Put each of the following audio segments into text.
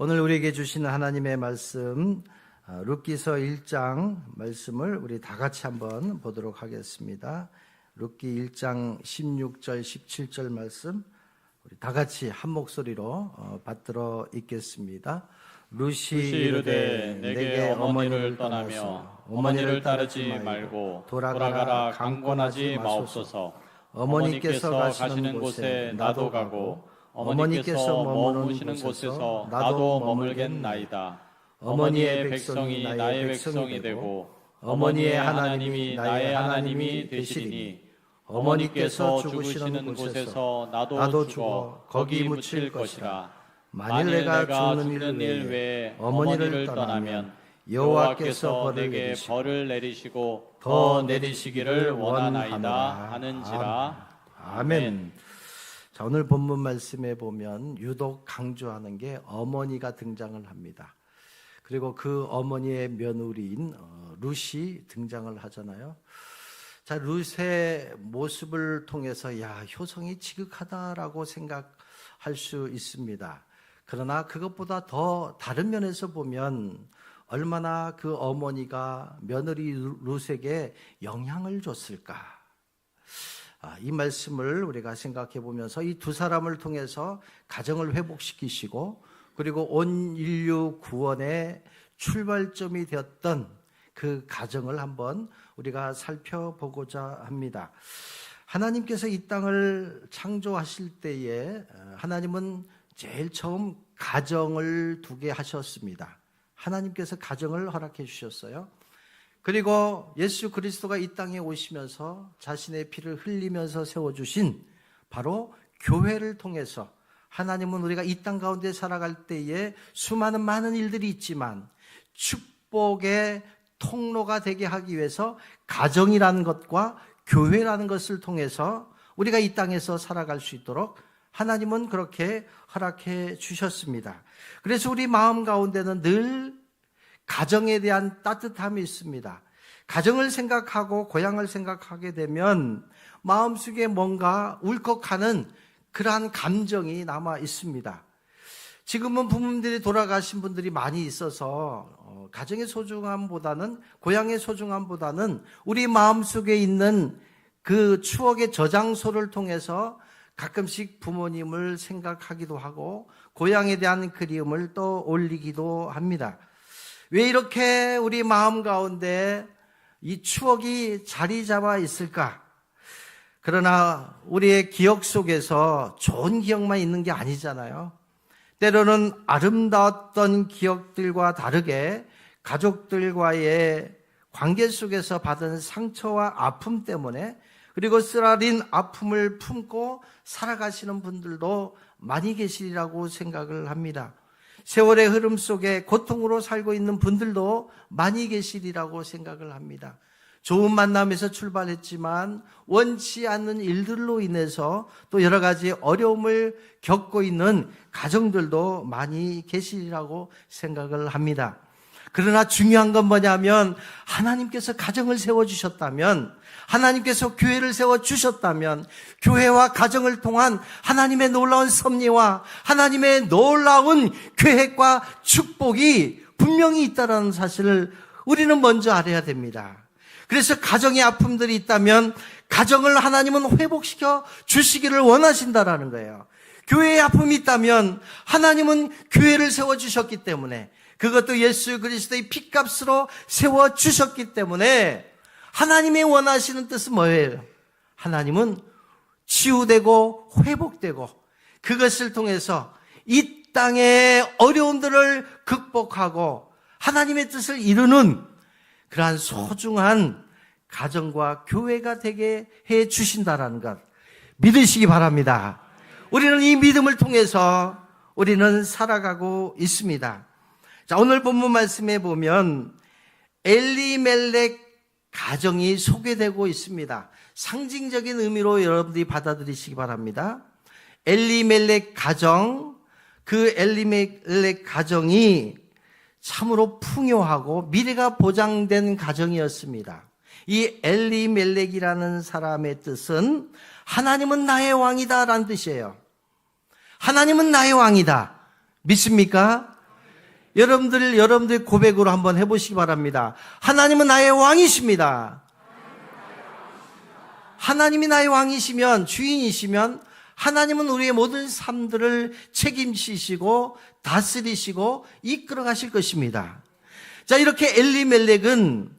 오늘 우리에게 주시는 하나님의 말씀 룻기서 1장 말씀을 우리 다 같이 한번 보도록 하겠습니다. 룻기 1장 16절 17절 말씀 우리 다 같이 한 목소리로 받들어 읽겠습니다. 룻이 이르되 내게 어머니를 떠나며 어머니를 따르지 말고 돌아가라 강권하지 마옵소서. 어머니께서 가시는 곳에 나도 가고 어머니께서 머무시는 곳에서 나도 머물겠나이다. 어머니의 백성이 나의 백성이 되고 어머니의 하나님이 나의 하나님이 되시리니 어머니께서 죽으시는 곳에서 나도 죽어 거기 묻힐 것이라. 만일 내가 죽는 일 외에 어머니를 떠나면 여호와께서 내게 벌을 내리시고 더 내리시기를 원하나이다 하는지라. 아멘. 자, 오늘 본문 말씀에 보면 유독 강조하는 게 어머니가 등장을 합니다. 그리고 그 어머니의 며느리인 룻이 등장을 하잖아요. 자, 룻의 모습을 통해서 효성이 지극하다라고 생각할 수 있습니다. 그러나 그것보다 더 다른 면에서 보면 얼마나 그 어머니가 며느리 룻에게 영향을 줬을까. 이 말씀을 우리가 생각해 보면서 이 두 사람을 통해서 가정을 회복시키시고 그리고 온 인류 구원의 출발점이 되었던 그 가정을 한번 우리가 살펴보고자 합니다. 하나님께서 이 땅을 창조하실 때에 하나님은 제일 처음 가정을 두게 하셨습니다. 하나님께서 가정을 허락해 주셨어요. 그리고 예수 그리스도가 이 땅에 오시면서 자신의 피를 흘리면서 세워주신 바로 교회를 통해서 하나님은 우리가 이 땅 가운데 살아갈 때에 많은 일들이 있지만 축복의 통로가 되게 하기 위해서 가정이라는 것과 교회라는 것을 통해서 우리가 이 땅에서 살아갈 수 있도록 하나님은 그렇게 허락해 주셨습니다. 그래서 우리 마음 가운데는 늘 가정에 대한 따뜻함이 있습니다. 가정을 생각하고 고향을 생각하게 되면 마음속에 뭔가 울컥하는 그러한 감정이 남아 있습니다. 지금은 부모님들이 돌아가신 분들이 많이 있어서 가정의 소중함보다는 고향의 소중함보다는 우리 마음속에 있는 그 추억의 저장소를 통해서 가끔씩 부모님을 생각하기도 하고 고향에 대한 그리움을 떠올리기도 합니다. 왜 이렇게 우리 마음 가운데 이 추억이 자리 잡아 있을까? 그러나 우리의 기억 속에서 좋은 기억만 있는 게 아니잖아요. 때로는 아름다웠던 기억들과 다르게 가족들과의 관계 속에서 받은 상처와 아픔 때문에 그리고 쓰라린 아픔을 품고 살아가시는 분들도 많이 계시리라고 생각을 합니다. 세월의 흐름 속에 고통으로 살고 있는 분들도 많이 계시리라고 생각을 합니다. 좋은 만남에서 출발했지만 원치 않는 일들로 인해서 또 여러 가지 어려움을 겪고 있는 가정들도 많이 계시리라고 생각을 합니다. 그러나 중요한 건 뭐냐면 하나님께서 가정을 세워주셨다면 하나님께서 교회를 세워주셨다면 교회와 가정을 통한 하나님의 놀라운 섭리와 하나님의 놀라운 계획과 축복이 분명히 있다는 사실을 우리는 먼저 알아야 됩니다. 그래서 가정의 아픔들이 있다면 가정을 하나님은 회복시켜 주시기를 원하신다라는 거예요. 교회의 아픔이 있다면 하나님은 교회를 세워주셨기 때문에 그것도 예수 그리스도의 피값으로 세워주셨기 때문에 하나님의 원하시는 뜻은 뭐예요? 하나님은 치유되고 회복되고 그것을 통해서 이 땅의 어려움들을 극복하고 하나님의 뜻을 이루는 그러한 소중한 가정과 교회가 되게 해 주신다라는 것 믿으시기 바랍니다. 우리는 이 믿음을 통해서 우리는 살아가고 있습니다. 자, 오늘 본문 말씀에 보면 엘리멜렉 가정이 소개되고 있습니다. 상징적인 의미로 여러분들이 받아들이시기 바랍니다. 엘리멜렉 가정, 그 엘리멜렉 가정이 참으로 풍요하고 미래가 보장된 가정이었습니다. 이 엘리멜렉이라는 사람의 뜻은 하나님은 나의 왕이다 라는 뜻이에요. 하나님은 나의 왕이다. 믿습니까? 여러분들의 고백으로 한번 해보시기 바랍니다. 하나님은 나의 왕이십니다. 하나님이 나의 왕이시면, 주인이시면 하나님은 우리의 모든 삶들을 책임지시고 다스리시고 이끌어 가실 것입니다. 자, 이렇게 엘리멜렉은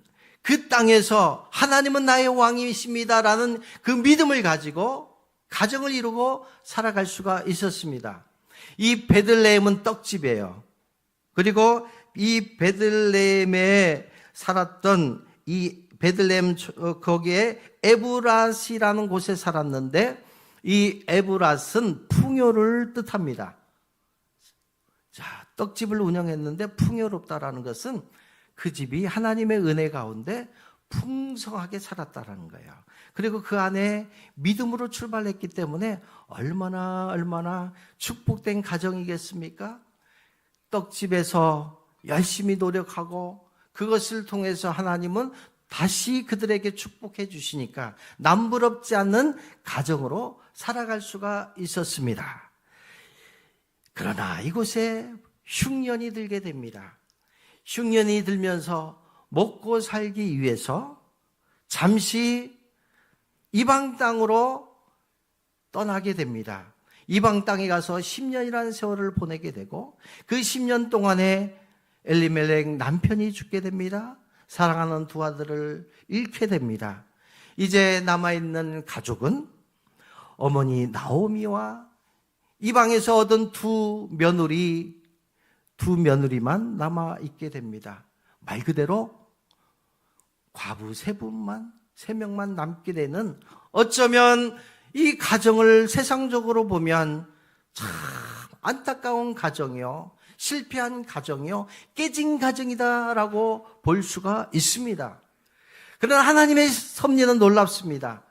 그 땅에서 하나님은 나의 왕이십니다라는 그 믿음을 가지고 가정을 이루고 살아갈 수가 있었습니다. 이 베들레헴은 떡집이에요. 그리고 이 베들레헴에 살았던 이 베들레헴 거기에 에브랏이라는 곳에 살았는데 이 에브랏은 풍요를 뜻합니다. 자, 떡집을 운영했는데 풍요롭다라는 것은 그 집이 하나님의 은혜 가운데 풍성하게 살았다라는 거예요. 그리고 그 안에 믿음으로 출발했기 때문에 얼마나 축복된 가정이겠습니까? 떡집에서 열심히 노력하고 그것을 통해서 하나님은 다시 그들에게 축복해 주시니까 남부럽지 않는 가정으로 살아갈 수가 있었습니다. 그러나 이곳에 흉년이 들게 됩니다. 흉년이 들면서 먹고 살기 위해서 잠시 이방 땅으로 떠나게 됩니다. 이방 땅에 가서 10년이라는 세월을 보내게 되고 그 10년 동안에 엘리멜렉 남편이 죽게 됩니다. 사랑하는 두 아들을 잃게 됩니다. 이제 남아있는 가족은 어머니 나오미와 이방에서 얻은 두 며느리만 남아있게 됩니다. 말 그대로 과부 세 명만 남게 되는, 어쩌면 이 가정을 세상적으로 보면 참 안타까운 가정이요, 실패한 가정이요, 깨진 가정이다라고 볼 수가 있습니다. 그러나 하나님의 섭리는 놀랍습니다.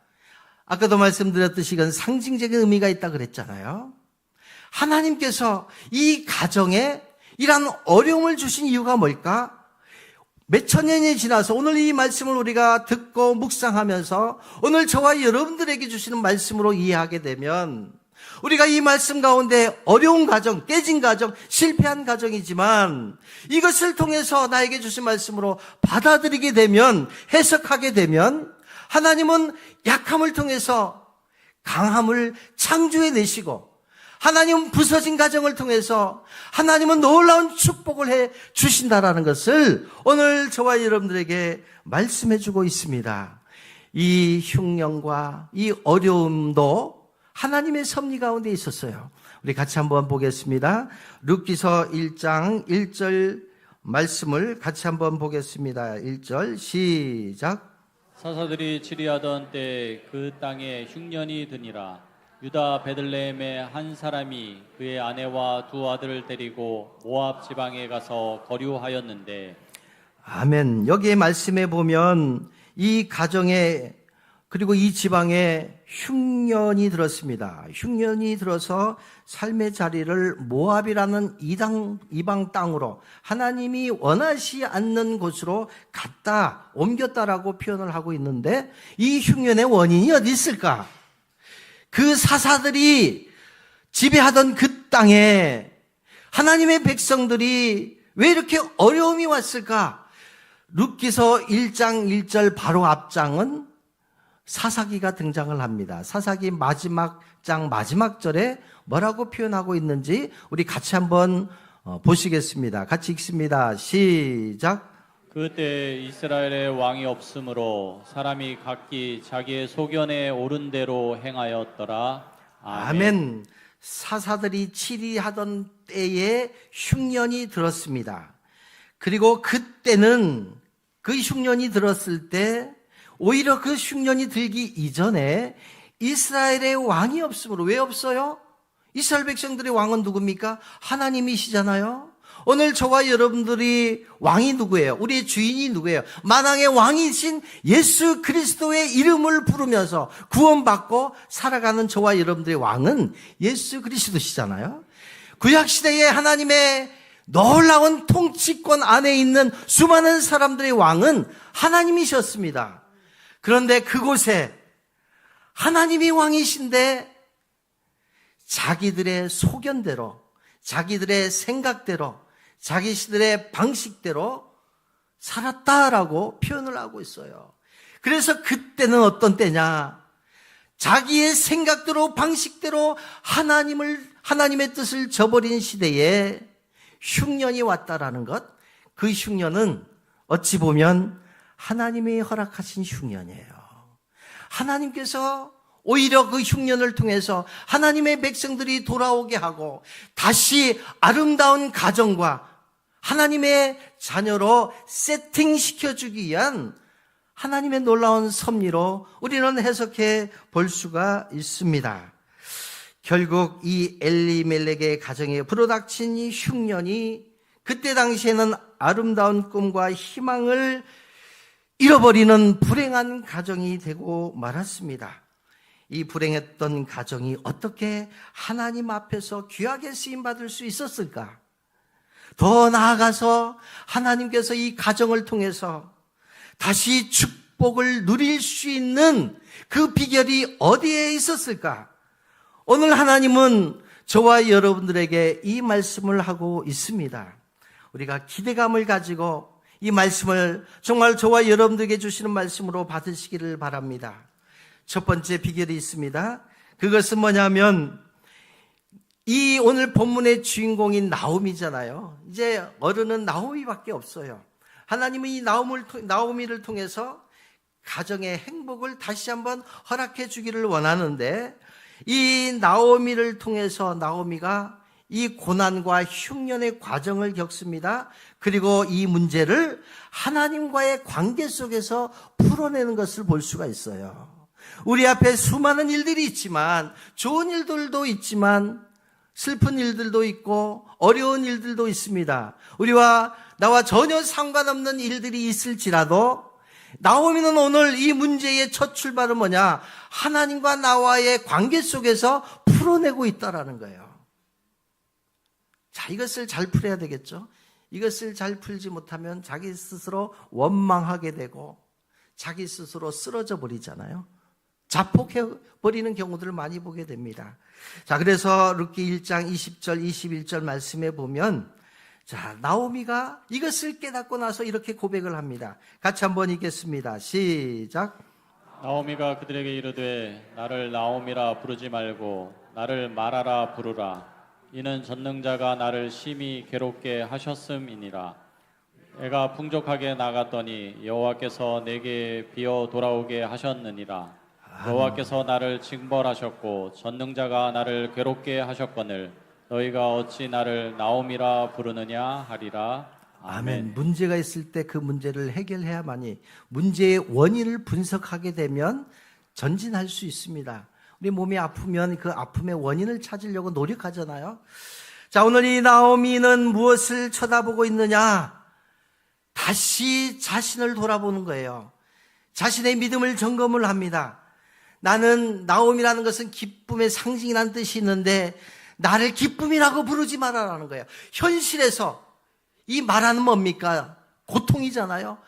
아까도 말씀드렸듯이 이건 상징적인 의미가 있다 그랬잖아요. 하나님께서 이 가정에 이런 어려움을 주신 이유가 뭘까? 몇천 년이 지나서 오늘 이 말씀을 우리가 듣고 묵상하면서 오늘 저와 여러분들에게 주시는 말씀으로 이해하게 되면 우리가 이 말씀 가운데 어려운 가정, 깨진 가정, 실패한 가정이지만 이것을 통해서 나에게 주신 말씀으로 받아들이게 되면, 해석하게 되면 하나님은 약함을 통해서 강함을 창조해내시고 하나님은 부서진 가정을 통해서 하나님은 놀라운 축복을 해 주신다라는 것을 오늘 저와 여러분들에게 말씀해 주고 있습니다. 이 흉년과 이 어려움도 하나님의 섭리 가운데 있었어요. 우리 같이 한번 보겠습니다. 룻기서 1장 1절 말씀을 같이 한번 보겠습니다. 1절 시작. 사사들이 치리하던 때 그 땅에 흉년이 드니라. 유다 베들레헴의 한 사람이 그의 아내와 두 아들을 데리고 모압 지방에 가서 거류하였는데. 아멘. 여기에 말씀에 보면 이 가정에 그리고 이 지방에 흉년이 들었습니다. 흉년이 들어서 삶의 자리를 모압이라는 이방 땅으로, 하나님이 원하시 않는 곳으로 옮겼다라고 표현을 하고 있는데, 이 흉년의 원인이 어디 있을까? 그 사사들이 지배하던 그 땅에 하나님의 백성들이 왜 이렇게 어려움이 왔을까? 룻기서 1장 1절 바로 앞장은 사사기가 등장을 합니다. 사사기 마지막 장 마지막 절에 뭐라고 표현하고 있는지 우리 같이 한번 보시겠습니다. 같이 읽습니다. 시작. 그때 이스라엘의 왕이 없으므로 사람이 각기 자기의 소견에 옳은 대로 행하였더라. 아멘. 사사들이 치리하던 때에 흉년이 들었습니다. 그리고 그때는 그 흉년이 들었을 때 오히려 그 흉년이 들기 이전에 이스라엘의 왕이 없으므로, 왜 없어요? 이스라엘 백성들의 왕은 누굽니까? 하나님이시잖아요. 오늘 저와 여러분들이 왕이 누구예요? 우리의 주인이 누구예요? 만왕의 왕이신 예수 그리스도의 이름을 부르면서 구원받고 살아가는 저와 여러분들의 왕은 예수 그리스도시잖아요. 구약시대에 하나님의 놀라운 통치권 안에 있는 수많은 사람들의 왕은 하나님이셨습니다. 그런데 그곳에 하나님이 왕이신데 자기들의 소견대로, 자기들의 생각대로, 자기들의 방식대로 살았다라고 표현을 하고 있어요. 그래서 그때는 어떤 때냐? 자기의 생각대로 방식대로 하나님의 뜻을 저버린 시대에 흉년이 왔다라는 것. 그 흉년은 어찌 보면 하나님이 허락하신 흉년이에요. 하나님께서 오히려 그 흉년을 통해서 하나님의 백성들이 돌아오게 하고 다시 아름다운 가정과 하나님의 자녀로 세팅시켜주기 위한 하나님의 놀라운 섭리로 우리는 해석해 볼 수가 있습니다. 결국 이 엘리멜렉의 가정에 불어닥친 이 흉년이 그때 당시에는 아름다운 꿈과 희망을 잃어버리는 불행한 가정이 되고 말았습니다. 이 불행했던 가정이 어떻게 하나님 앞에서 귀하게 쓰임받을 수 있었을까? 더 나아가서 하나님께서 이 가정을 통해서 다시 축복을 누릴 수 있는 그 비결이 어디에 있었을까? 오늘 하나님은 저와 여러분들에게 이 말씀을 하고 있습니다. 우리가 기대감을 가지고 이 말씀을 정말 저와 여러분들에게 주시는 말씀으로 받으시기를 바랍니다. 첫 번째 비결이 있습니다. 그것은 뭐냐면 이 오늘 본문의 주인공인 나오미잖아요. 이제 어른은 나오미밖에 없어요. 하나님은 이 나오미를 통해서 가정의 행복을 다시 한번 허락해 주기를 원하는데 이 나오미를 통해서 나오미가 이 고난과 흉년의 과정을 겪습니다. 그리고 이 문제를 하나님과의 관계 속에서 풀어내는 것을 볼 수가 있어요. 우리 앞에 수많은 일들이 있지만 좋은 일들도 있지만 슬픈 일들도 있고 어려운 일들도 있습니다. 나와 전혀 상관없는 일들이 있을지라도 나오미는 오늘 이 문제의 첫 출발은 뭐냐? 하나님과 나와의 관계 속에서 풀어내고 있다라는 거예요. 자, 이것을 잘 풀어야 되겠죠? 이것을 잘 풀지 못하면 자기 스스로 원망하게 되고 자기 스스로 쓰러져 버리잖아요. 자폭해버리는 경우들을 많이 보게 됩니다. 자, 그래서 룻기 1장 20절, 21절 말씀에 보면 자, 나오미가 이것을 깨닫고 나서 이렇게 고백을 합니다. 같이 한번 읽겠습니다. 시작. 나오미가 그들에게 이르되 나를 나오미라 부르지 말고 나를 마라라 부르라. 이는 전능자가 나를 심히 괴롭게 하셨음이니라. 애가 풍족하게 나갔더니 여호와께서 내게 비어 돌아오게 하셨느니라. 여호와께서 나를 징벌하셨고 전능자가 나를 괴롭게 하셨거늘 너희가 어찌 나를 나오미라 부르느냐 하리라. 아멘. 문제가 있을 때 그 문제를 해결해야만이 문제의 원인을 분석하게 되면 전진할 수 있습니다. 우리 몸이 아프면 그 아픔의 원인을 찾으려고 노력하잖아요. 자, 오늘 이 나오미는 무엇을 쳐다보고 있느냐? 다시 자신을 돌아보는 거예요. 자신의 믿음을 점검을 합니다. 나는 나오미라는 것은 기쁨의 상징이라는 뜻이 있는데 나를 기쁨이라고 부르지 말아라는 거예요. 현실에서 이 말하는 뭡니까? 고통이잖아요.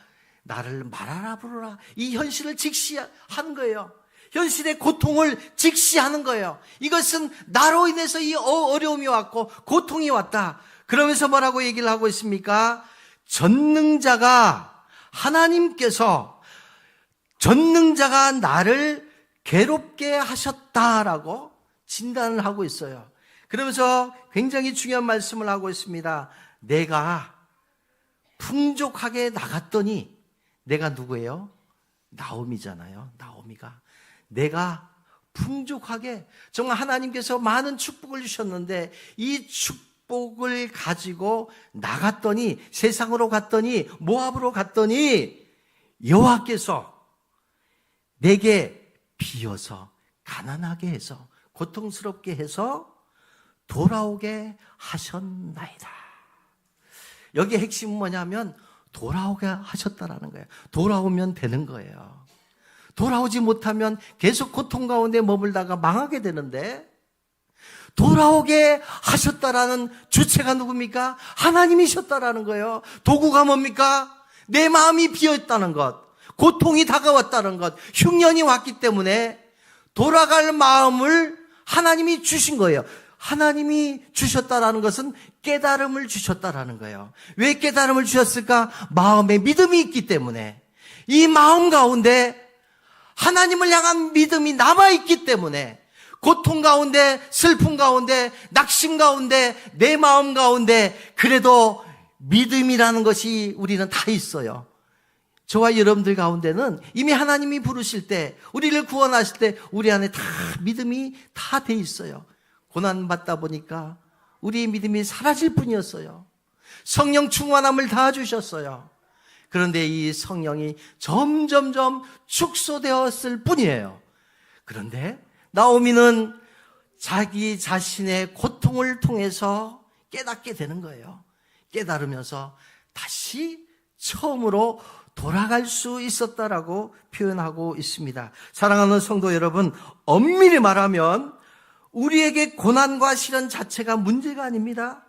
나를 말하라 부르라. 이 현실을 직시하는 거예요. 현실의 고통을 직시하는 거예요. 이것은 나로 인해서 이 어려움이 왔고 고통이 왔다. 그러면서 뭐라고 얘기를 하고 있습니까? 하나님께서 전능자가 나를 괴롭게 하셨다라고 진단을 하고 있어요. 그러면서 굉장히 중요한 말씀을 하고 있습니다. 내가 풍족하게 나갔더니 내가 누구예요? 나오미잖아요. 나오미가 내가 풍족하게 정말 하나님께서 많은 축복을 주셨는데 이 축복을 가지고 나갔더니 세상으로 갔더니 모압으로 갔더니 여호와께서 내게 비어서 가난하게 해서 고통스럽게 해서 돌아오게 하셨나이다. 여기에 핵심은 뭐냐면 돌아오게 하셨다라는 거예요. 돌아오면 되는 거예요. 돌아오지 못하면 계속 고통 가운데 머물다가 망하게 되는데 돌아오게 하셨다라는 주체가 누굽니까? 하나님이셨다라는 거예요. 도구가 뭡니까? 내 마음이 비었다는 것, 고통이 다가왔다는 것, 흉년이 왔기 때문에 돌아갈 마음을 하나님이 주신 거예요. 하나님이 주셨다라는 것은 깨달음을 주셨다라는 거예요. 왜 깨달음을 주셨을까? 마음에 믿음이 있기 때문에. 이 마음 가운데 하나님을 향한 믿음이 남아있기 때문에 고통 가운데, 슬픔 가운데, 낙심 가운데, 내 마음 가운데 그래도 믿음이라는 것이 우리는 다 있어요. 저와 여러분들 가운데는 이미 하나님이 부르실 때, 우리를 구원하실 때 우리 안에 다 믿음이 다 돼 있어요. 고난받다 보니까 우리의 믿음이 사라질 뿐이었어요. 성령 충만함을 다 주셨어요. 그런데 이 성령이 점점점 축소되었을 뿐이에요. 그런데 나오미는 자기 자신의 고통을 통해서 깨닫게 되는 거예요. 깨달으면서 다시 처음으로 돌아갈 수 있었다라고 표현하고 있습니다. 사랑하는 성도 여러분, 엄밀히 말하면 우리에게 고난과 시련 자체가 문제가 아닙니다.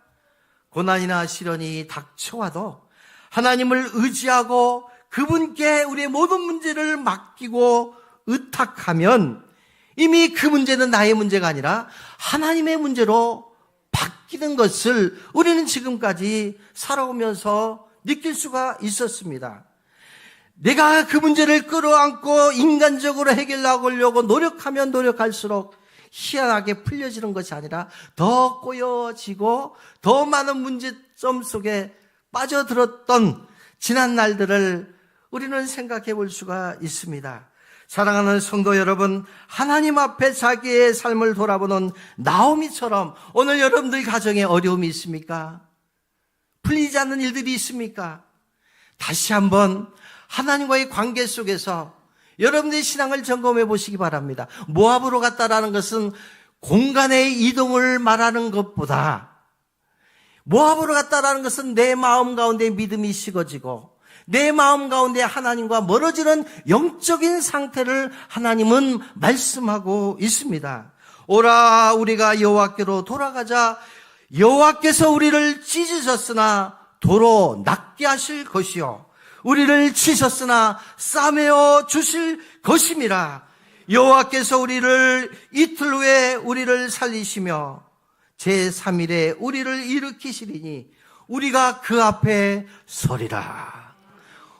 고난이나 시련이 닥쳐와도 하나님을 의지하고 그분께 우리의 모든 문제를 맡기고 의탁하면 이미 그 문제는 나의 문제가 아니라 하나님의 문제로 바뀌는 것을 우리는 지금까지 살아오면서 느낄 수가 있었습니다. 내가 그 문제를 끌어안고 인간적으로 해결하려고 노력하면 노력할수록 희한하게 풀려지는 것이 아니라 더 꼬여지고 더 많은 문제점 속에 빠져들었던 지난 날들을 우리는 생각해 볼 수가 있습니다. 사랑하는 성도 여러분, 하나님 앞에 자기의 삶을 돌아보는 나오미처럼 오늘 여러분들 가정에 어려움이 있습니까? 풀리지 않는 일들이 있습니까? 다시 한번 하나님과의 관계 속에서 여러분들의 신앙을 점검해 보시기 바랍니다. 모압으로 갔다라는 것은 공간의 이동을 말하는 것보다 모압으로 갔다라는 것은 내 마음 가운데 믿음이 식어지고 내 마음 가운데 하나님과 멀어지는 영적인 상태를 하나님은 말씀하고 있습니다. 오라 우리가 여호와께로 돌아가자. 여호와께서 우리를 찢으셨으나 도로 낫게 하실 것이요 우리를 치셨으나 싸매어 주실 것임이라. 여호와께서 우리를 이틀 후에 우리를 살리시며 제3일에 우리를 일으키시리니 우리가 그 앞에 서리라.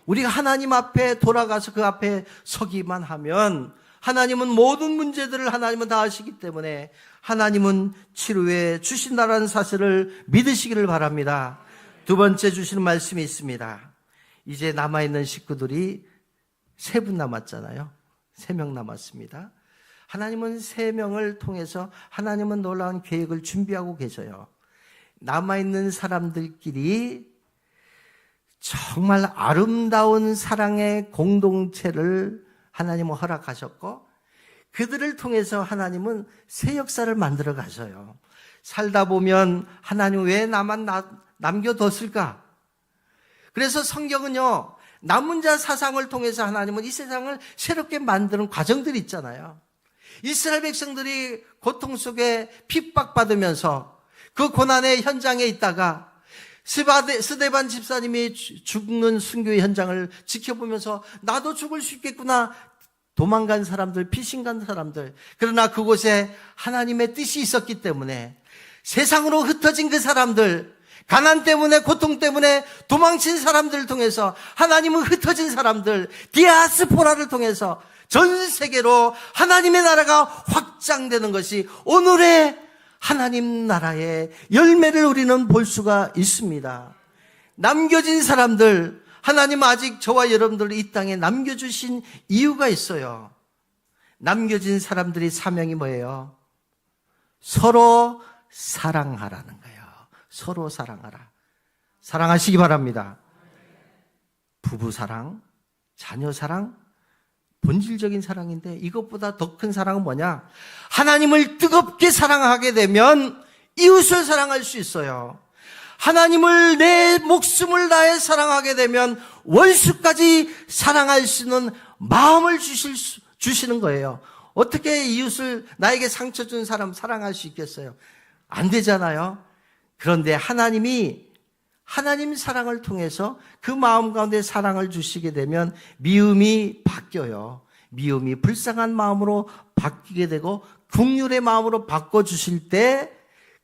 우리가 하나님 앞에 돌아가서 그 앞에 서기만 하면 하나님은 모든 문제들을 하나님은 다 아시기 때문에 하나님은 치료해 주신다는 사실을 믿으시기를 바랍니다. 두 번째 주시는 말씀이 있습니다. 이제 남아있는 식구들이 3분 남았잖아요. 3명 남았습니다. 하나님은 3명을 통해서 하나님은 놀라운 계획을 준비하고 계셔요. 남아있는 사람들끼리 정말 아름다운 사랑의 공동체를 하나님은 허락하셨고 그들을 통해서 하나님은 새 역사를 만들어 가셔요. 살다 보면 하나님 왜 나만 남겨뒀을까? 그래서 성경은요, 남은 자 사상을 통해서 하나님은 이 세상을 새롭게 만드는 과정들이 있잖아요. 이스라엘 백성들이 고통 속에 핍박받으면서 그 고난의 현장에 있다가 스데반 집사님이 죽는 순교의 현장을 지켜보면서 나도 죽을 수 있겠구나. 도망간 사람들, 피신간 사람들. 그러나 그곳에 하나님의 뜻이 있었기 때문에 세상으로 흩어진 그 사람들, 가난 때문에 고통 때문에 도망친 사람들을 통해서 하나님은 흩어진 사람들, 디아스포라를 통해서 전 세계로 하나님의 나라가 확장되는 것이 오늘의 하나님 나라의 열매를 우리는 볼 수가 있습니다. 남겨진 사람들, 하나님 아직 저와 여러분들을 이 땅에 남겨주신 이유가 있어요. 남겨진 사람들의 사명이 뭐예요? 서로 사랑하라는 거예요. 서로 사랑하라. 사랑하시기 바랍니다. 부부 사랑, 자녀 사랑, 본질적인 사랑인데 이것보다 더 큰 사랑은 뭐냐? 하나님을 뜨겁게 사랑하게 되면 이웃을 사랑할 수 있어요. 하나님을 내 목숨을 다해 사랑하게 되면 원수까지 사랑할 수 있는 마음을 주시는 거예요. 어떻게 이웃을 나에게 상처 준 사람 사랑할 수 있겠어요? 안 되잖아요. 그런데 하나님이 하나님 사랑을 통해서 그 마음 가운데 사랑을 주시게 되면 미움이 바뀌어요. 미움이 불쌍한 마음으로 바뀌게 되고 긍휼의 마음으로 바꿔주실 때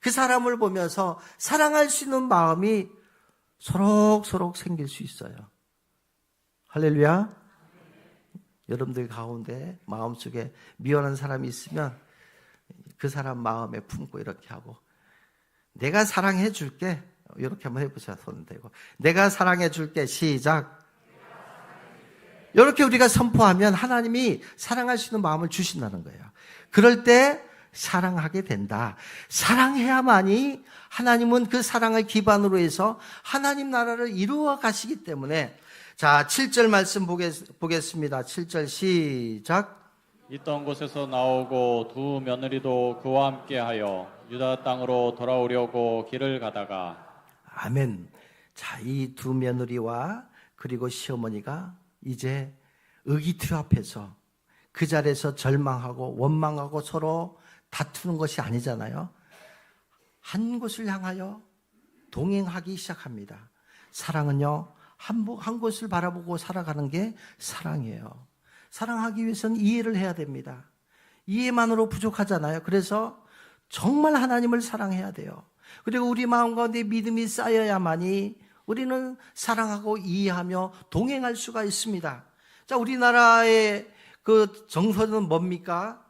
그 사람을 보면서 사랑할 수 있는 마음이 소록소록 생길 수 있어요. 할렐루야. 여러분들 가운데 마음속에 미워하는 사람이 있으면 그 사람 마음에 품고 이렇게 하고, 내가 사랑해 줄게. 이렇게 한번 해보세요. 손을 대고. 내가 사랑해 줄게. 시작. 이렇게 우리가 선포하면 하나님이 사랑할 수 있는 마음을 주신다는 거예요. 그럴 때 사랑하게 된다. 사랑해야만이 하나님은 그 사랑을 기반으로 해서 하나님 나라를 이루어 가시기 때문에, 자, 7절 말씀 보겠습니다. 7절 시작. 있던 곳에서 나오고 두 며느리도 그와 함께하여 유다 땅으로 돌아오려고 길을 가다가. 아멘. 자, 이 두 며느리와 그리고 시어머니가 이제 의기투합해서 그 자리에서 절망하고 원망하고 서로 다투는 것이 아니잖아요. 한 곳을 향하여 동행하기 시작합니다. 사랑은요, 한 곳을 바라보고 살아가는 게 사랑이에요. 사랑하기 위해서는 이해를 해야 됩니다. 이해만으로 부족하잖아요. 그래서 정말 하나님을 사랑해야 돼요. 그리고 우리 마음 가운데 믿음이 쌓여야만이 우리는 사랑하고 이해하며 동행할 수가 있습니다. 자, 우리나라의 그 정서는 뭡니까?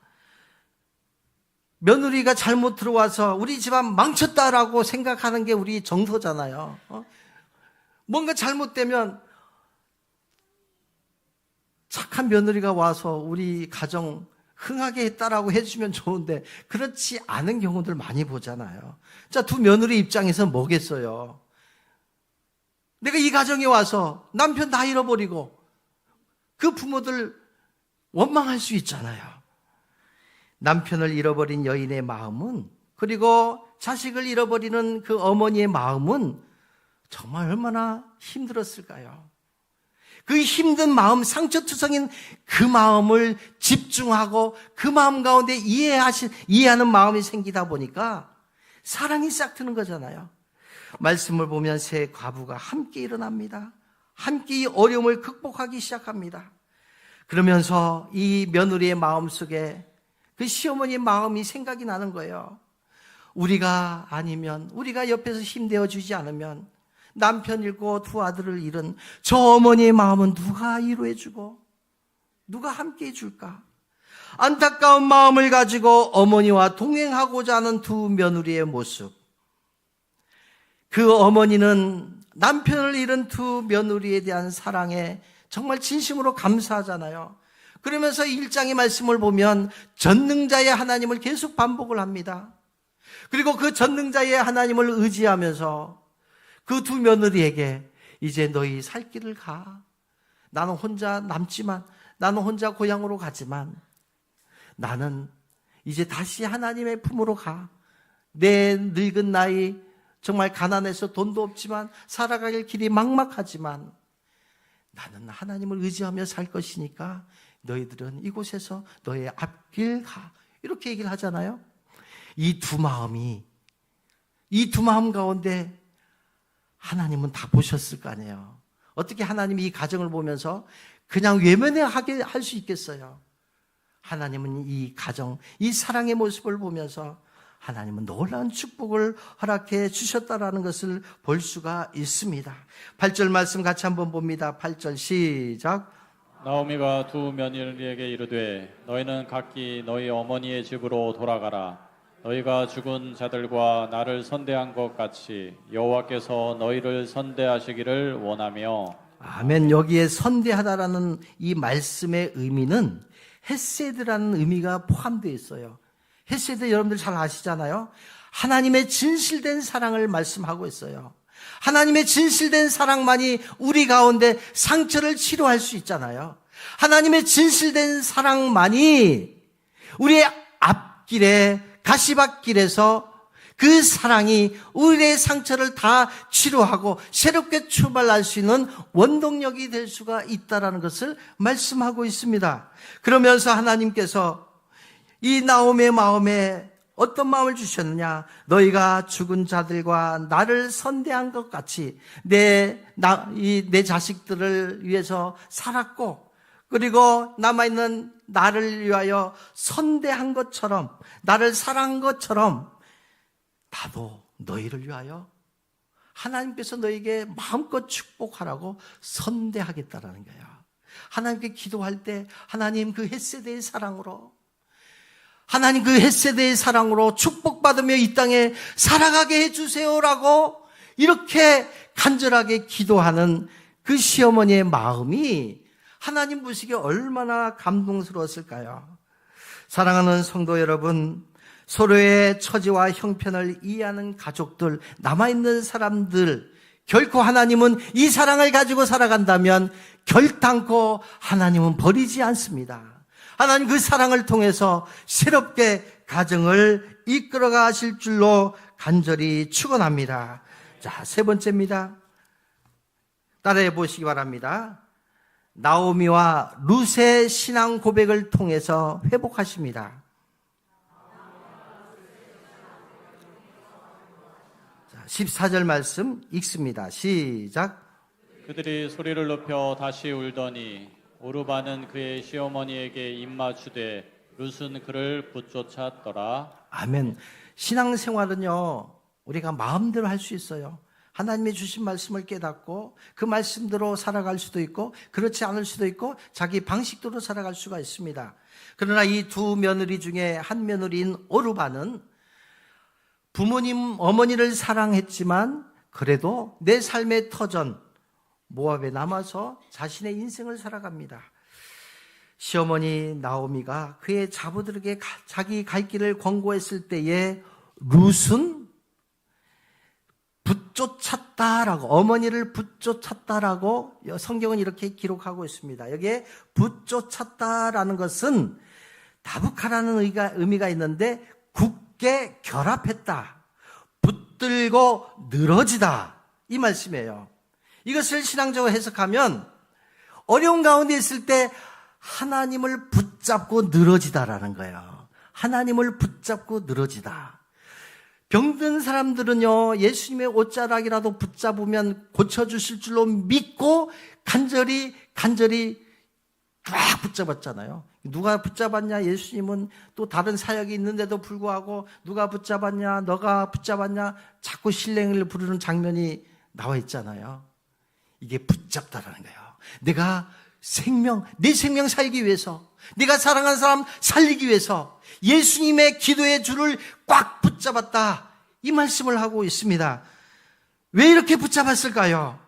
며느리가 잘못 들어와서 우리 집안 망쳤다라고 생각하는 게 우리 정서잖아요. 뭔가 잘못되면 착한 며느리가 와서 우리 가정 흥하게 했다라고 해주면 좋은데 그렇지 않은 경우들 많이 보잖아요. 자, 두 며느리 입장에서 뭐겠어요? 내가 이 가정에 와서 남편 다 잃어버리고 그 부모들 원망할 수 있잖아요. 남편을 잃어버린 여인의 마음은, 그리고 자식을 잃어버리는 그 어머니의 마음은 정말 얼마나 힘들었을까요? 그 힘든 마음, 상처투성인 그 마음을 집중하고 그 마음 가운데 이해하는 마음이 생기다 보니까 사랑이 싹 트는 거잖아요. 말씀을 보면 세 과부가 함께 일어납니다. 함께 이 어려움을 극복하기 시작합니다. 그러면서 이 며느리의 마음속에 그 시어머니의 마음이 생각이 나는 거예요. 우리가 아니면, 우리가 옆에서 힘대어 주지 않으면 남편 잃고 두 아들을 잃은 저 어머니의 마음은 누가 이루어주고 누가 함께 해줄까? 안타까운 마음을 가지고 어머니와 동행하고자 하는 두 며느리의 모습. 그 어머니는 남편을 잃은 두 며느리에 대한 사랑에 정말 진심으로 감사하잖아요. 그러면서 1장의 말씀을 보면 전능자의 하나님을 계속 반복을 합니다. 그리고 그 전능자의 하나님을 의지하면서 그 두 며느리에게 이제 너희 살 길을 가. 나는 혼자 남지만, 나는 혼자 고향으로 가지만 나는 이제 다시 하나님의 품으로 가. 내 늙은 나이, 정말 가난해서 돈도 없지만 살아갈 길이 막막하지만 나는 하나님을 의지하며 살 것이니까 너희들은 이곳에서 너의 앞길 가. 이렇게 얘기를 하잖아요. 이 두 마음 가운데 하나님은 다 보셨을 거 아니에요. 어떻게 하나님이 이 가정을 보면서 그냥 외면하게 할 수 있겠어요? 하나님은 이 가정, 이 사랑의 모습을 보면서 하나님은 놀라운 축복을 허락해 주셨다라는 것을 볼 수가 있습니다. 8절 말씀 같이 한번 봅니다. 8절 시작. 나오미가 두 며느리에게 이르되 너희는 각기 너희 어머니의 집으로 돌아가라. 너희가 죽은 자들과 나를 선대한 것 같이 여호와께서 너희를 선대하시기를 원하며. 아멘. 여기에 선대하다라는 이 말씀의 의미는 헤세드라는 의미가 포함되어 있어요. 헤세드 여러분들 잘 아시잖아요. 하나님의 진실된 사랑을 말씀하고 있어요. 하나님의 진실된 사랑만이 우리 가운데 상처를 치료할 수 있잖아요. 하나님의 진실된 사랑만이 우리의 앞길에 가시밭길에서 그 사랑이 우리의 상처를 다 치료하고 새롭게 출발할 수 있는 원동력이 될 수가 있다는 것을 말씀하고 있습니다. 그러면서 하나님께서 이 나오미의 마음에 어떤 마음을 주셨느냐? 너희가 죽은 자들과 나를 선대한 것 같이 내 자식들을 위해서 살았고, 그리고 남아있는 나를 위하여 선대한 것처럼, 나를 사랑한 것처럼 나도 너희를 위하여 하나님께서 너에게 마음껏 축복하라고 선대하겠다라는 거야. 하나님께 기도할 때 하나님 그 헷세대의 사랑으로, 하나님 그 헷세대의 사랑으로 축복받으며 이 땅에 살아가게 해주세요라고 이렇게 간절하게 기도하는 그 시어머니의 마음이 하나님 보시기에 얼마나 감동스러웠을까요? 사랑하는 성도 여러분, 서로의 처지와 형편을 이해하는 가족들, 남아있는 사람들, 결코 하나님은 이 사랑을 가지고 살아간다면 결단코 하나님은 버리지 않습니다. 하나님 그 사랑을 통해서 새롭게 가정을 이끌어 가실 줄로 간절히 축원합니다. 자, 세 번째입니다. 따라해 보시기 바랍니다. 나오미와 룻의 신앙 고백을 통해서 회복하십니다. 자, 14절 말씀 읽습니다. 시작. 그들이 소리를 높여 다시 울더니 오르바는 그의 시어머니에게 입맞추되 룻은 그를 붙쫓았더라. 아멘. 신앙생활은요, 우리가 마음대로 할 수 있어요. 하나님이 주신 말씀을 깨닫고 그 말씀대로 살아갈 수도 있고 그렇지 않을 수도 있고 자기 방식대로 살아갈 수가 있습니다. 그러나 이 두 며느리 중에 한 며느리인 오르바는 부모님, 어머니를 사랑했지만 그래도 내 삶의 터전 모압에 남아서 자신의 인생을 살아갑니다. 시어머니 나오미가 그의 자부들에게 자기 갈 길을 권고했을 때에 룻은 붙쫓았다라고, 어머니를 붙쫓았다라고 성경은 이렇게 기록하고 있습니다. 여기에 붙쫓았다라는 것은 다북하라는 의미가 있는데 굳게 결합했다, 붙들고 늘어지다, 이 말씀이에요. 이것을 신앙적으로 해석하면 어려운 가운데 있을 때 하나님을 붙잡고 늘어지다라는 거예요. 하나님을 붙잡고 늘어지다. 병든 사람들은요, 예수님의 옷자락이라도 붙잡으면 고쳐주실 줄로 믿고 간절히 쫙 붙잡았잖아요. 누가 붙잡았냐? 예수님은 또 다른 사역이 있는데도 불구하고 누가 붙잡았냐? 너가 붙잡았냐? 자꾸 신령을 부르는 장면이 나와 있잖아요. 이게 붙잡다라는 거예요. 내가 내 생명 살기 위해서, 내가 사랑하는 사람 살리기 위해서 예수님의 기도의 줄을 꽉 붙잡았다, 이 말씀을 하고 있습니다. 왜 이렇게 붙잡았을까요?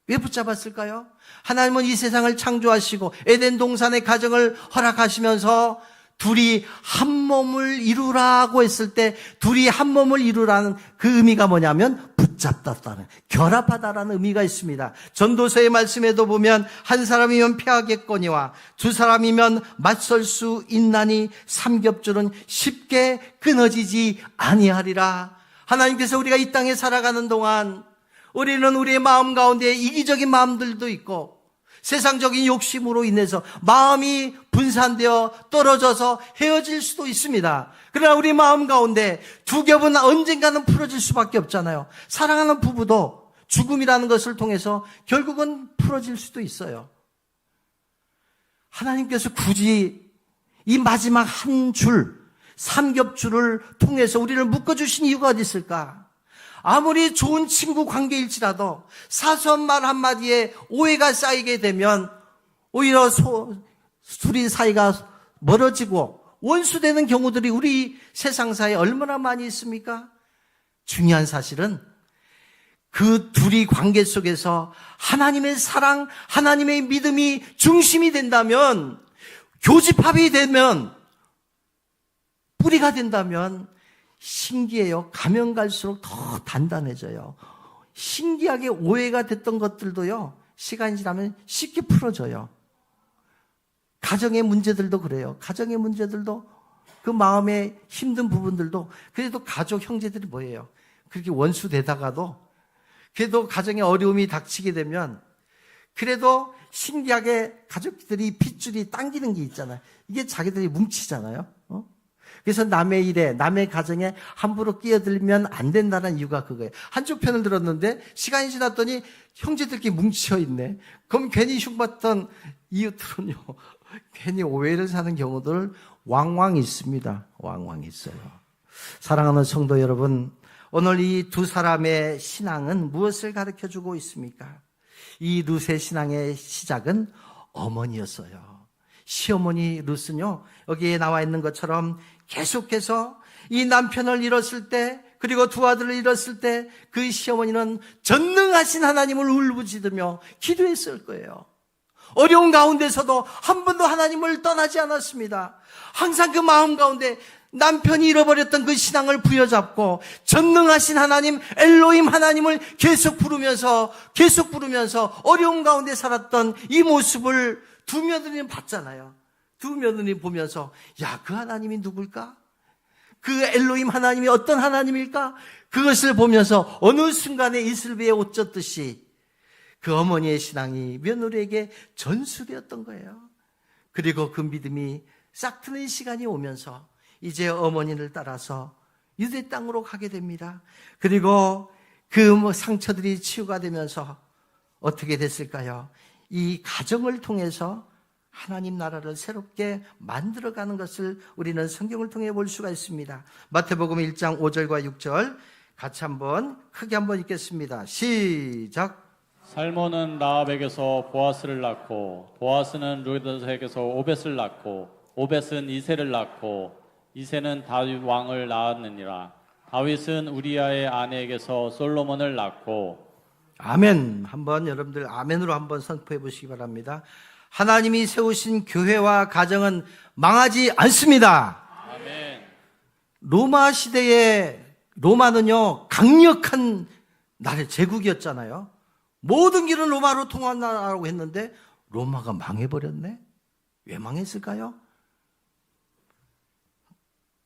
왜 붙잡았을까요? 하나님은 이 세상을 창조하시고 에덴 동산의 가정을 허락하시면서 둘이 한 몸을 이루라고 했을 때 둘이 한 몸을 이루라는 그 의미가 뭐냐면 붙잡다라는, 결합하다라는 의미가 있습니다. 전도서의 말씀에도 보면 한 사람이면 패하겠거니와 두 사람이면 맞설 수 있나니 삼겹줄은 쉽게 끊어지지 아니하리라. 하나님께서 우리가 이 땅에 살아가는 동안 우리는 우리의 마음 가운데 이기적인 마음들도 있고 세상적인 욕심으로 인해서 마음이 분산되어 떨어져서 헤어질 수도 있습니다. 그러나 우리 마음 가운데 두 겹은 언젠가는 풀어질 수밖에 없잖아요. 사랑하는 부부도 죽음이라는 것을 통해서 결국은 풀어질 수도 있어요. 하나님께서 굳이 이 마지막 한 줄, 삼겹줄을 통해서 우리를 묶어주신 이유가 어디 있을까? 아무리 좋은 친구 관계일지라도 사소한 말 한마디에 오해가 쌓이게 되면 오히려 둘이 사이가 멀어지고 원수되는 경우들이 우리 세상사에 얼마나 많이 있습니까? 중요한 사실은 그 둘이 관계 속에서 하나님의 사랑, 하나님의 믿음이 중심이 된다면, 교집합이 되면, 뿌리가 된다면 신기해요. 가면 갈수록 더 단단해져요. 신기하게 오해가 됐던 것들도요, 시간이 지나면 쉽게 풀어져요. 가정의 문제들도 그래요. 가정의 문제들도, 그 마음에 힘든 부분들도, 그래도 가족 형제들이 뭐예요? 그렇게 원수 되다가도, 그래도 가정에 어려움이 닥치게 되면, 그래도 신기하게 가족들이 핏줄이 당기는 게 있잖아요. 이게 자기들이 뭉치잖아요. 그래서 남의 일에, 남의 가정에 함부로 끼어들면 안 된다는 이유가 그거예요. 한쪽 편을 들었는데 시간이 지났더니 형제들끼리 뭉쳐있네. 그럼 괜히 흉봤던 이웃들은요, 괜히 오해를 사는 경우들 왕왕 있습니다. 왕왕 있어요. 사랑하는 성도 여러분, 오늘 이 두 사람의 신앙은 무엇을 가르쳐주고 있습니까? 이 룻의 신앙의 시작은 어머니였어요. 시어머니 룻은요, 여기에 나와 있는 것처럼 계속해서 이 남편을 잃었을 때, 그리고 두 아들을 잃었을 때 그 시어머니는 전능하신 하나님을 울부짖으며 기도했을 거예요. 어려운 가운데서도 한 번도 하나님을 떠나지 않았습니다. 항상 그 마음 가운데 남편이 잃어버렸던 그 신앙을 부여잡고 전능하신 하나님, 엘로힘 하나님을 계속 부르면서 어려운 가운데 살았던 이 모습을 두 며느리는 봤잖아요. 두 며느리 보면서, 야, 그 하나님이 누굴까? 그 엘로힘 하나님이 어떤 하나님일까? 그것을 보면서 어느 순간에 이슬비에 옷 젖듯이 그 어머니의 신앙이 며느리에게 전수되었던 거예요. 그리고 그 믿음이 싹트는 시간이 오면서 이제 어머니를 따라서 유대 땅으로 가게 됩니다. 그리고 그 상처들이 치유가 되면서 어떻게 됐을까요? 이 가정을 통해서 하나님 나라를 새롭게 만들어가는 것을 우리는 성경을 통해 볼 수가 있습니다. 마태복음 1장 5절과 6절 같이 한번 크게 한번 읽겠습니다. 시작. 살몬은 라합에게서 보아스를 낳고, 보아스는 룻에게서 오벳을 낳고, 오벳은 이새를 낳고, 이새는 다윗 왕을 낳았느니라. 다윗은 우리아의 아내에게서 솔로몬을 낳고. 아멘. 한번 여러분들 아멘으로 한번 선포해 보시기 바랍니다. 하나님이 세우신 교회와 가정은 망하지 않습니다. 아멘. 로마 시대에 로마는요, 강력한 나라 제국이었잖아요. 모든 길은 로마로 통한다라고 했는데 로마가 망해버렸네. 왜 망했을까요?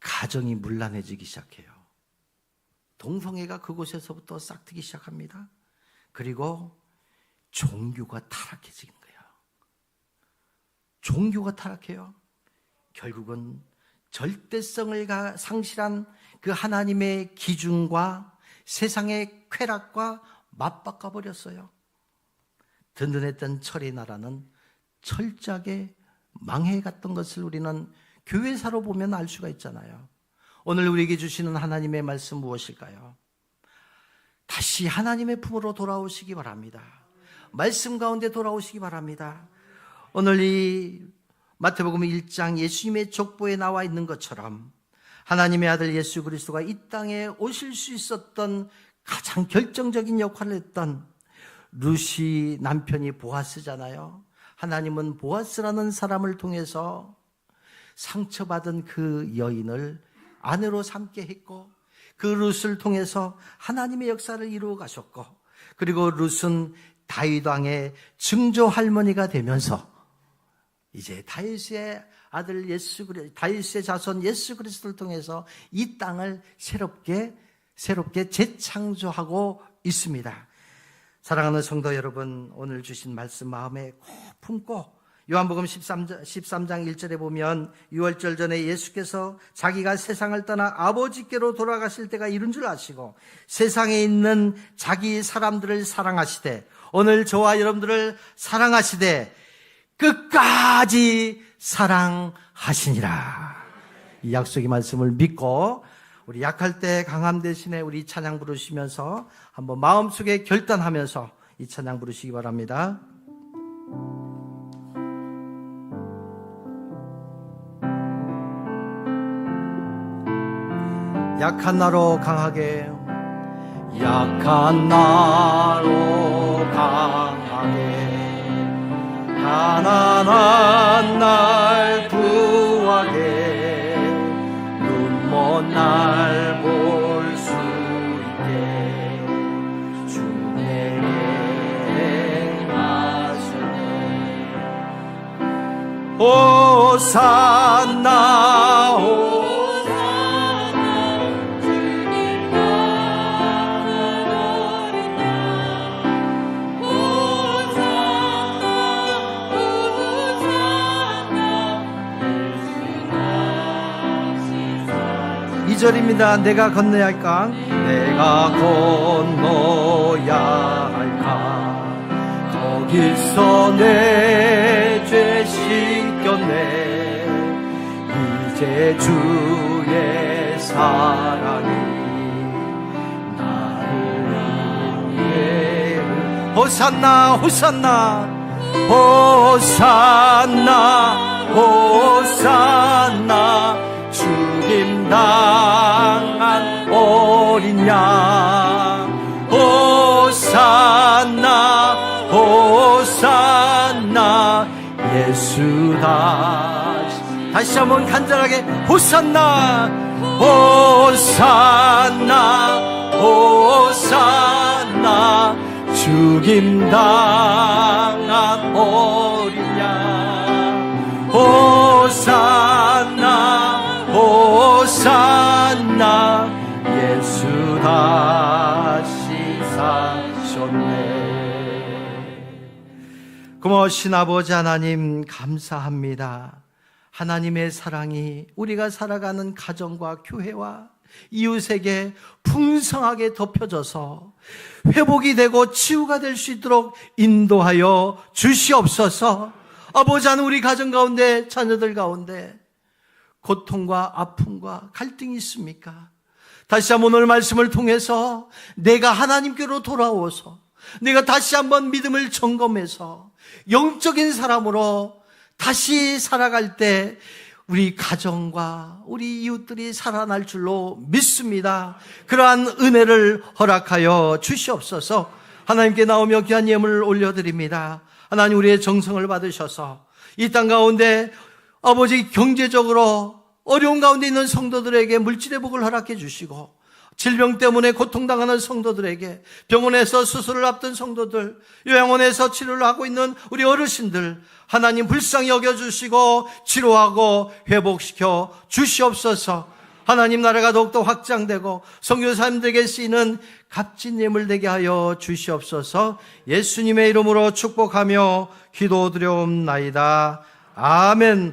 가정이 문란해지기 시작해요. 동성애가 그곳에서부터 싹트기 시작합니다. 그리고 종교가 타락해지는 거예요. 종교가 타락해요. 결국은 절대성을 상실한 그 하나님의 기준과 세상의 쾌락과 맞바꿔 버렸어요. 든든했던 철의 나라는 철저하게 망해갔던 것을 우리는 교회사로 보면 알 수가 있잖아요. 오늘 우리에게 주시는 하나님의 말씀 무엇일까요? 다시 하나님의 품으로 돌아오시기 바랍니다. 말씀 가운데 돌아오시기 바랍니다. 오늘 이 마태복음 1장 예수님의 족보에 나와 있는 것처럼 하나님의 아들 예수 그리스도가 이 땅에 오실 수 있었던 가장 결정적인 역할을 했던 룻이 남편이 보아스잖아요. 하나님은 보아스라는 사람을 통해서 상처받은 그 여인을 아내로 삼게 했고, 그 룻을 통해서 하나님의 역사를 이루어 가셨고, 그리고 룻은 다윗 왕의 증조 할머니가 되면서 이제 다윗의 아들 다윗의 자손 예수 그리스도를 통해서 이 땅을 새롭게 재창조하고 있습니다. 사랑하는 성도 여러분, 오늘 주신 말씀 마음에 꼭 품고 요한복음 13장 1절에 보면 유월절 전에 예수께서 자기가 세상을 떠나 아버지께로 돌아가실 때가 이른 줄 아시고 세상에 있는 자기 사람들을 사랑하시되 오늘 저와 여러분들을 사랑하시되 끝까지 사랑하시니라. 이 약속의 말씀을 믿고 우리 약할 때 강함 대신에 우리 찬양 부르시면서 한번 마음속에 결단하면서 이 찬양 부르시기 바랍니다. 약한 나로 강하게, 약한 나로 강하게, 가난한 날 구하게, 눈먼 날 볼 수 있게 주 내게 하시네. 호산나 절입니다. 내가 건너야 할까? 내가 건너야 할까? 거기서 내 죄 씻겼네. 이제 주의 사랑이 호산나 호산나 호산나 호산나 죽임당한 어린 양 호산나 호산나 예수 다시 한번 간절하게 호산나 호산나 호산나 죽임당한 어린 양 호산나 호산나 예수 다시 사셨네. 고마우신 아버지 하나님 감사합니다. 하나님의 사랑이 우리가 살아가는 가정과 교회와 이웃에게 풍성하게 덮여져서 회복이 되고 치유가 될 수 있도록 인도하여 주시옵소서. 아버지 하나님, 우리 가정 가운데 자녀들 가운데 고통과 아픔과 갈등이 있습니까? 다시 한번 오늘 말씀을 통해서 내가 하나님께로 돌아오서 내가 다시 한번 믿음을 점검해서 영적인 사람으로 다시 살아갈 때 우리 가정과 우리 이웃들이 살아날 줄로 믿습니다. 그러한 은혜를 허락하여 주시옵소서. 하나님께 나오며 귀한 예물을 올려드립니다. 하나님, 우리의 정성을 받으셔서 이 땅 가운데 아버지 경제적으로 어려운 가운데 있는 성도들에게 물질의 복을 허락해 주시고, 질병 때문에 고통당하는 성도들에게 병원에서 수술을 앞둔 성도들, 요양원에서 치료를 하고 있는 우리 어르신들 하나님 불쌍히 여겨주시고 치료하고 회복시켜 주시옵소서. 하나님 나라가 더욱더 확장되고 선교사님들에게 쓰이는 값진 예물 되게 하여 주시옵소서. 예수님의 이름으로 축복하며 기도드려옵나이다. 아멘.